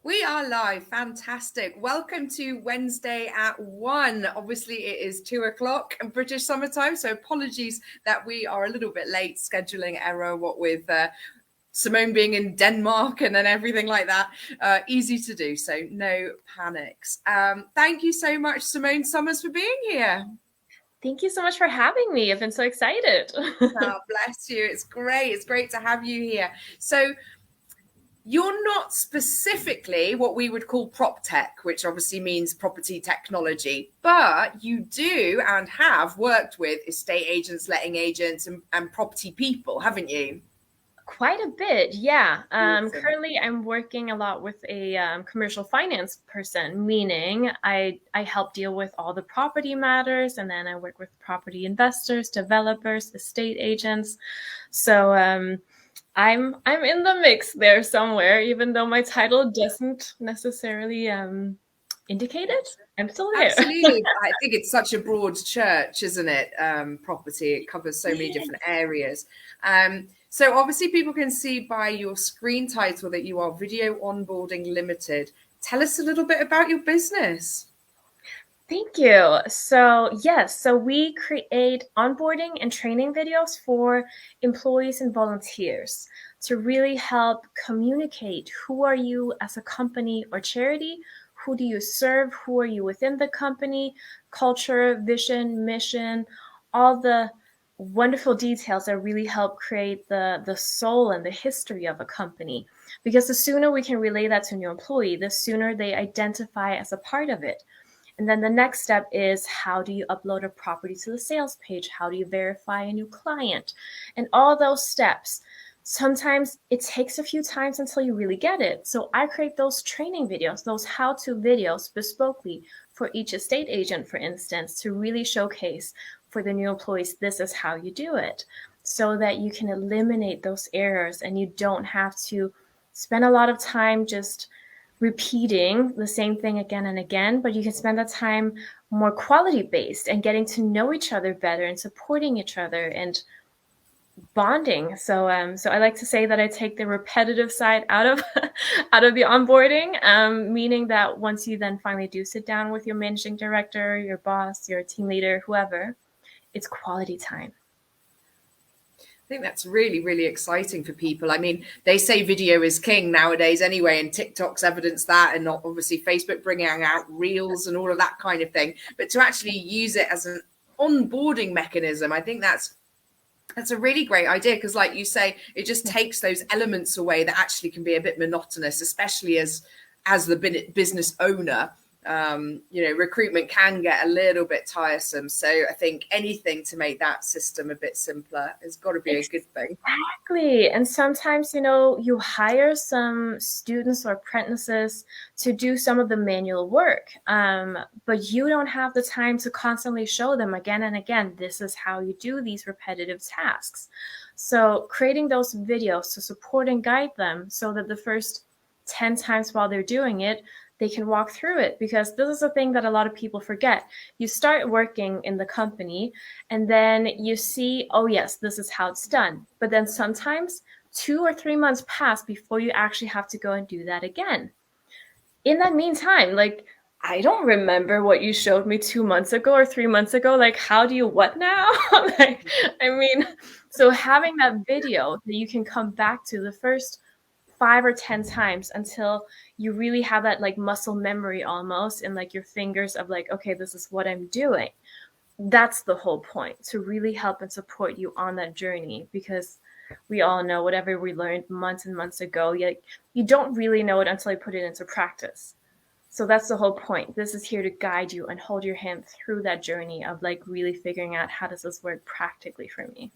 We are live. Fantastic. Welcome to Wednesday at 1. Obviously, it is 2 o'clock in British summertime, so apologies that we are a little bit late. Scheduling error, what with Simone being in Denmark and then everything like that. Easy to do, so no panics. Thank you so much, Simone Sumers, for being here. Thank you so much for having me. I've been so excited. Oh, bless you. It's great. It's great to have you here. So, you're not specifically what we would call prop tech, which obviously means property technology, but you do and have worked with estate agents, letting agents, and property people, haven't you? Quite a bit, yeah. Awesome. Currently, I'm working a lot with a commercial finance person, meaning I help deal with all the property matters, and then I work with property investors, developers, estate agents. So I'm in the mix there somewhere, even though my title doesn't necessarily indicate it. I'm still there. Absolutely. I think it's such a broad church, isn't it? Property, it covers so many different areas. So obviously people can see by your screen title that you are Video Onboarding Limited. Tell us a little bit about your business. Thank you. So yes, so we create onboarding and training videos for employees and volunteers to really help communicate who are you as a company or charity, who do you serve, who are you within the company, culture, vision, mission, all the wonderful details that really help create the soul and the history of a company. Because the sooner we can relay that to a new employee, the sooner they identify as a part of it. And then the next step is, how do you upload a property to the sales page? How do you verify a new client? And all those steps. Sometimes it takes a few times until you really get it. So I create those training videos, those how-to videos bespokely for each estate agent, for instance, to really showcase for the new employees, this is how you do it, so that you can eliminate those errors and you don't have to spend a lot of time just repeating the same thing again and again, but you can spend that time more quality based and getting to know each other better and supporting each other and bonding. So I like to say that I take the repetitive side out of out of the onboarding, meaning that once you then finally do sit down with your managing director, your boss, your team leader, whoever, it's quality time. I think that's really, really exciting for people. I mean, they say video is king nowadays anyway, and TikTok's evidence that, and not obviously Facebook bringing out reels and all of that kind of thing. But to actually use it as an onboarding mechanism, I think that's a really great idea, because like you say, it just takes those elements away that actually can be a bit monotonous, especially as the business owner. Recruitment can get a little bit tiresome, so I think anything to make that system a bit simpler has got to be a good thing. Exactly. And sometimes, you hire some students or apprentices to do some of the manual work, but you don't have the time to constantly show them again and again, this is how you do these repetitive tasks. So creating those videos to support and guide them so that the first 10 times while they're doing it, they can walk through it, because this is a thing that a lot of people forget. You start working in the company and then you see, oh yes, this is how it's done. But then sometimes 2 or 3 months pass before you actually have to go and do that again. In that meantime, like, I don't remember what you showed me 2 months ago or 3 months ago. Like, how do you what now? Like, I mean, so having that video that you can come back to the first 5 or 10 times until you really have that like muscle memory almost in like your fingers of like, okay, this is what I'm doing. That's the whole point, to really help and support you on that journey, because we all know whatever we learned months and months ago, you don't really know it until you put it into practice. So that's the whole point. This is here to guide you and hold your hand through that journey of like really figuring out, how does this work practically for me.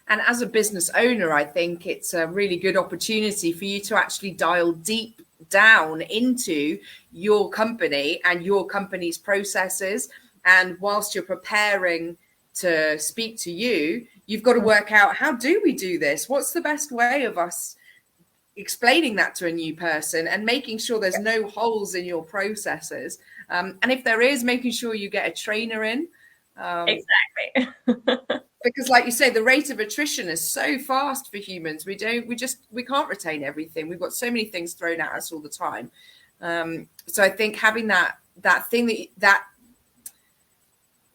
And as a business owner, I think it's a really good opportunity for you to actually dial deep down into your company and your company's processes. And whilst you're preparing to speak to you, you've got to work out, how do we do this? What's the best way of us explaining that to a new person and making sure there's no holes in your processes? And if there is, making sure you get a trainer in, Exactly. Because like you say, the rate of attrition is so fast for humans. We can't retain everything. We've got so many things thrown at us all the time. So I think having that thing that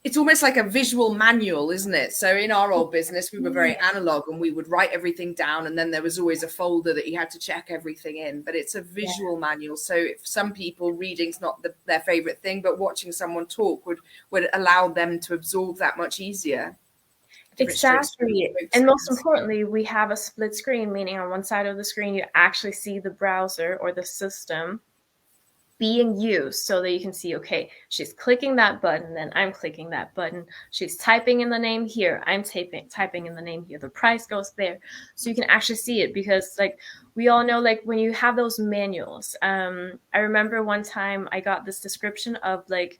it's almost like a visual manual, isn't it? So in our old business, we were very analog, and we would write everything down, and then there was always a folder that you had to check everything in. But it's a visual manual. So if some people, reading's not their favorite thing, but watching someone talk would allow them to absorb that much easier. Exactly. And most importantly, we have a split screen, meaning on one side of the screen, you actually see the browser or the system being used so that you can see, okay, she's clicking that button, then I'm clicking that button. She's typing in the name here. I'm typing in the name here. The price goes there. So you can actually see it, because like we all know, like when you have those manuals, I remember one time I got this description of like,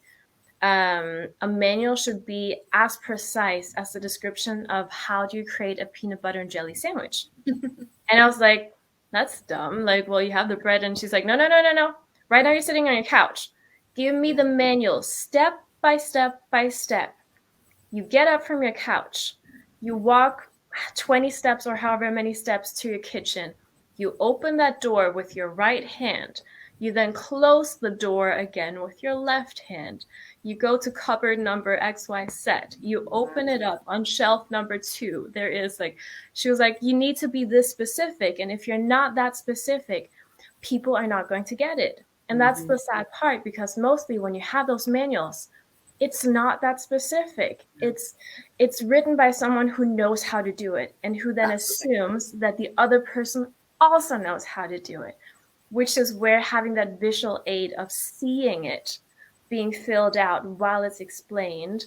a manual should be as precise as the description of how do you create a peanut butter and jelly sandwich. And I was like, that's dumb. Like, well, you have the bread. And she's like, no. Right now you're sitting on your couch. Give me the manual step by step by step. You get up from your couch. You walk 20 steps or however many steps to your kitchen. You open that door with your right hand. You then close the door again with your left hand. You go to cupboard number XYZ. You open it up on shelf number 2. There is like, she was like, you need to be this specific. And if you're not that specific, people are not going to get it. And that's the sad part, because mostly when you have those manuals, it's not that specific. It's written by someone who knows how to do it, and who then assumes that the other person also knows how to do it, which is where having that visual aid of seeing it being filled out while it's explained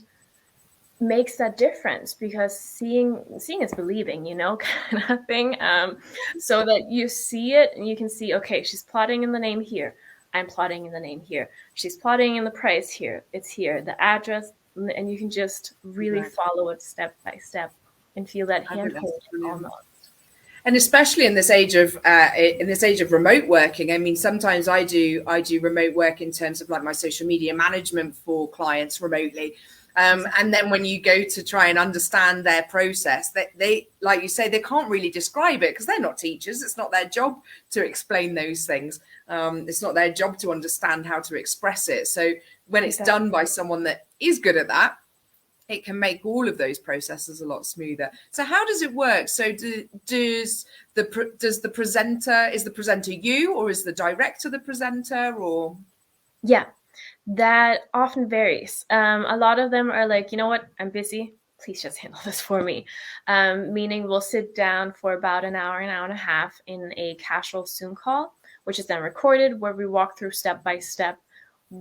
makes that difference, because seeing is believing, you know, kind of thing. So that you see it and you can see, okay, she's plotting in the name here. I'm plotting in the name here. She's plotting in the price here. It's here, the address, and you can just really follow it step by step and feel that hand holding almost. And especially in this age of remote working, I mean, sometimes I do remote work in terms of like my social media management for clients remotely. And then when you go to try and understand their process, they like you say, they can't really describe it because they're not teachers. It's not their job to explain those things. It's not their job to understand how to express it. So when it's done by someone that is good at that, it can make all of those processes a lot smoother. So how does it work? So is the presenter you, or is the director the presenter, or? Yeah, that often varies. A lot of them are like, you know what, I'm busy. Please just handle this for me. Meaning we'll sit down for about an hour and a half in a casual Zoom call, which is then recorded, where we walk through step by step.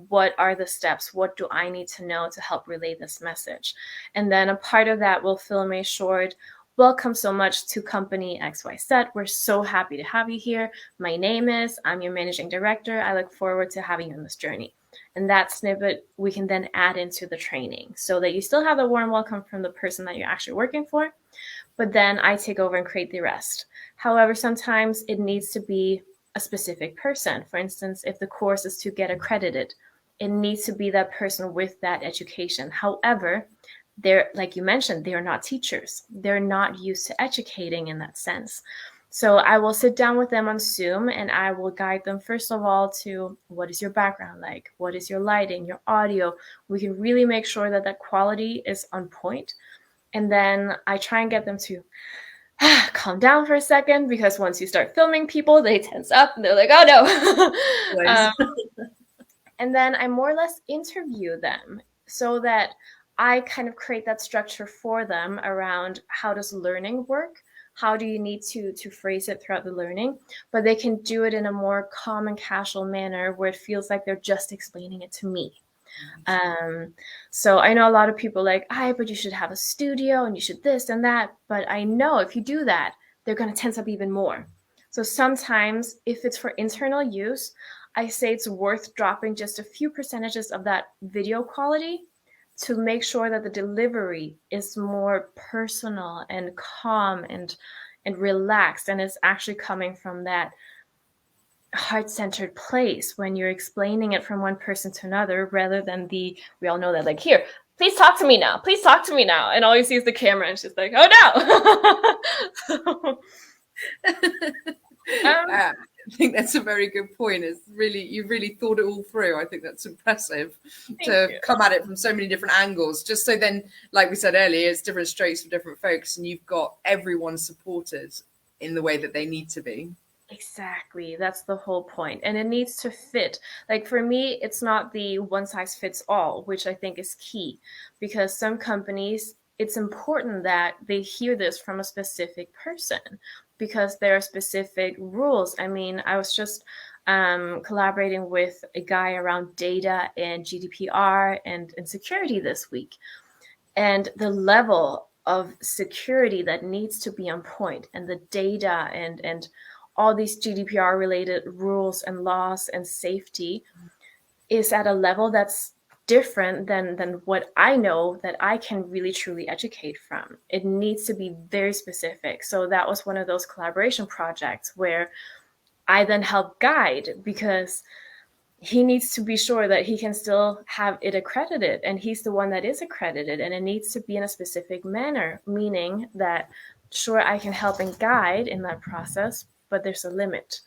What are the steps? What do I need to know to help relay this message? And then a part of that will film a short, welcome so much to company XYZ. We're so happy to have you here. My name is, I'm your managing director. I look forward to having you on this journey. And that snippet we can then add into the training so that you still have the warm welcome from the person that you're actually working for, but then I take over and create the rest. However, sometimes it needs to be a specific person. For instance, if the course is to get accredited, it needs to be that person with that education. However, they're, like you mentioned, they are not teachers. They're not used to educating in that sense. So I will sit down with them on Zoom and I will guide them, first of all, to what is your background like? What is your lighting, your audio? We can really make sure that that quality is on point. And then I try and get them to calm down for a second, because once you start filming people, they tense up and they're like, oh no. And then I more or less interview them so that I kind of create that structure for them around how does learning work? How do you need to phrase it throughout the learning? But they can do it in a more calm and casual manner where it feels like they're just explaining it to me. So I know a lot of people like, but you should have a studio and you should this and that. But I know if you do that, they're going to tense up even more. So sometimes if it's for internal use, I say it's worth dropping just a few percentages of that video quality to make sure that the delivery is more personal and calm and relaxed, and it's actually coming from that heart-centered place when you're explaining it from one person to another, rather than we all know that, like, here, please talk to me now. Please talk to me now. And all you see is the camera, and she's like, oh no. I think that's a very good point. It's really, you really thought it all through. I think that's impressive to come at it from so many different angles. Just so then, like we said earlier, it's different strokes for different folks, and you've got everyone supported in the way that they need to be. Exactly. That's the whole point. And it needs to fit. Like for me, it's not the one size fits all, which I think is key, because some companies, it's important that they hear this from a specific person because there are specific rules. I mean, I was just collaborating with a guy around data and GDPR and security this week. And the level of security that needs to be on point, and the data and all these GDPR related rules and laws and safety is at a level that's different than what I know that I can really truly educate from. It needs to be very specific. So that was one of those collaboration projects where I then help guide, because he needs to be sure that he can still have it accredited, and he's the one that is accredited, and it needs to be in a specific manner, meaning that sure, I can help and guide in that process, but there's a limit.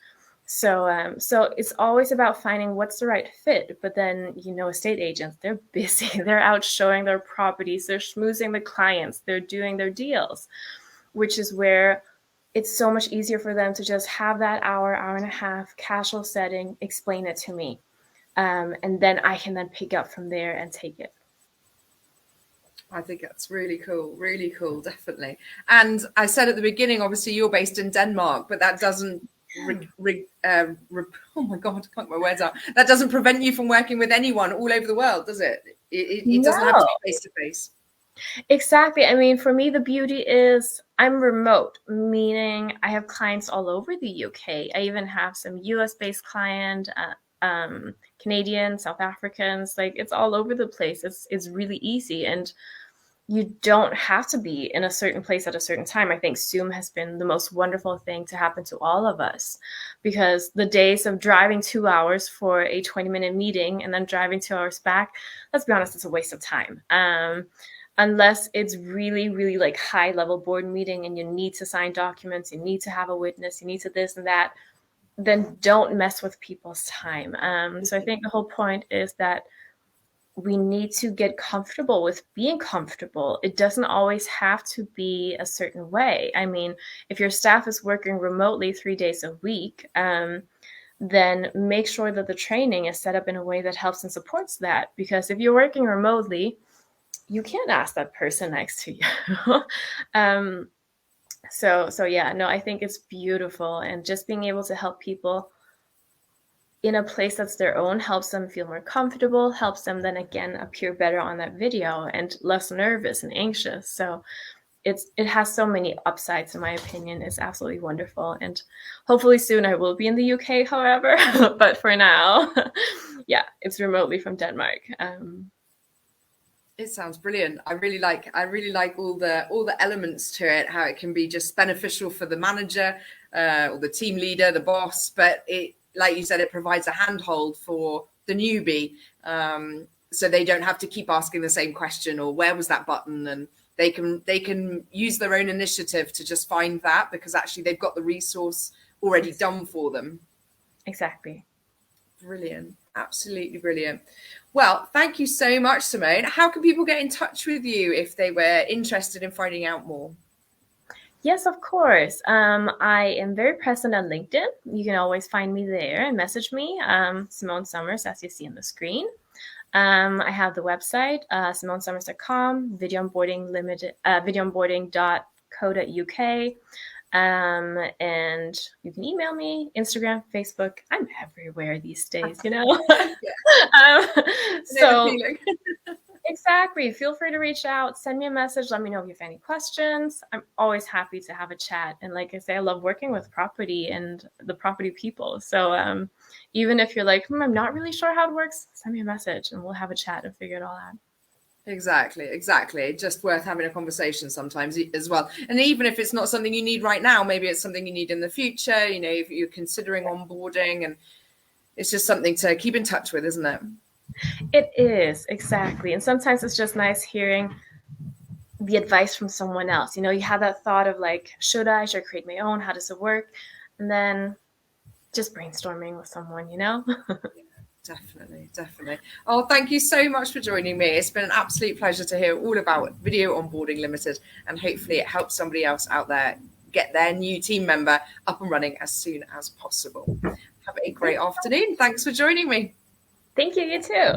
So it's always about finding what's the right fit. But then, estate agents, they're busy. They're out showing their properties. They're schmoozing the clients. They're doing their deals, which is where it's so much easier for them to just have that hour and a half casual setting, explain it to me. And then I can then pick up from there and take it. I think that's really cool, definitely. And I said at the beginning, obviously you're based in Denmark, but that doesn't, oh my God, I can't get my words out. That doesn't prevent you from working with anyone all over the world, does it? It doesn't have to be face-to-face. Exactly. I mean, for me, the beauty is I'm remote, meaning I have clients all over the UK. I even have some US-based client, Canadian, South Africans, like it's all over the place. It's really easy, and you don't have to be in a certain place at a certain time. I think Zoom has been the most wonderful thing to happen to all of us, because the days of driving 2 hours for a 20-minute meeting and then driving 2 hours back, let's be honest, it's a waste of time. Unless it's really, really like high level board meeting and you need to sign documents, you need to have a witness, you need to this and that, then don't mess with people's time. So I think the whole point is that we need to get comfortable with being comfortable. It doesn't always have to be a certain way. I mean, if your staff is working remotely 3 days a week, then make sure that the training is set up in a way that helps and supports that. Because if you're working remotely, you can't ask that person next to you. So yeah, no, I think it's beautiful. And just being able to help people in a place that's their own helps them feel more comfortable, helps them then again appear better on that video and less nervous and anxious. So it has so many upsides, in my opinion. It's absolutely wonderful. And hopefully soon I will be in the UK, however, but for now, yeah, it's remotely from Denmark. It sounds brilliant. I really like all the elements to it, how it can be just beneficial for the manager or the team leader, the boss, but it, like you said, it provides a handhold for the newbie, so they don't have to keep asking the same question or where was that button, and they can use their own initiative to just find that, because actually they've got the resource already done for them. Exactly. Brilliant. Absolutely brilliant. Well, thank you so much, Simone. How can people get in touch with you if they were interested in finding out more? Yes, of course. I am very present on LinkedIn. You can always find me there and message me, Simone Sumers, as you see on the screen. I have the website, simonesummers.com, videoonboarding.co.uk. And you can email me, Instagram, Facebook. I'm everywhere these days, So exactly. Feel free to reach out, send me a message. Let me know if you have any questions. I'm always happy to have a chat. And like I say, I love working with property and the property people. So even if you're like, I'm not really sure how it works, send me a message and we'll have a chat and figure it all out. Exactly. Just worth having a conversation sometimes as well. And even if it's not something you need right now, maybe it's something you need in the future, if you're considering onboarding, and it's just something to keep in touch with, isn't it? It is, exactly. And sometimes it's just nice hearing the advice from someone else. You know, you have that thought of like, should I create my own? How does it work? And then just brainstorming with someone, you know? Definitely, definitely. Oh, thank you so much for joining me. It's been an absolute pleasure to hear all about Video Onboarding Limited, and hopefully it helps somebody else out there get their new team member up and running as soon as possible. Have a great afternoon. Thanks for joining me. Thank you, you too.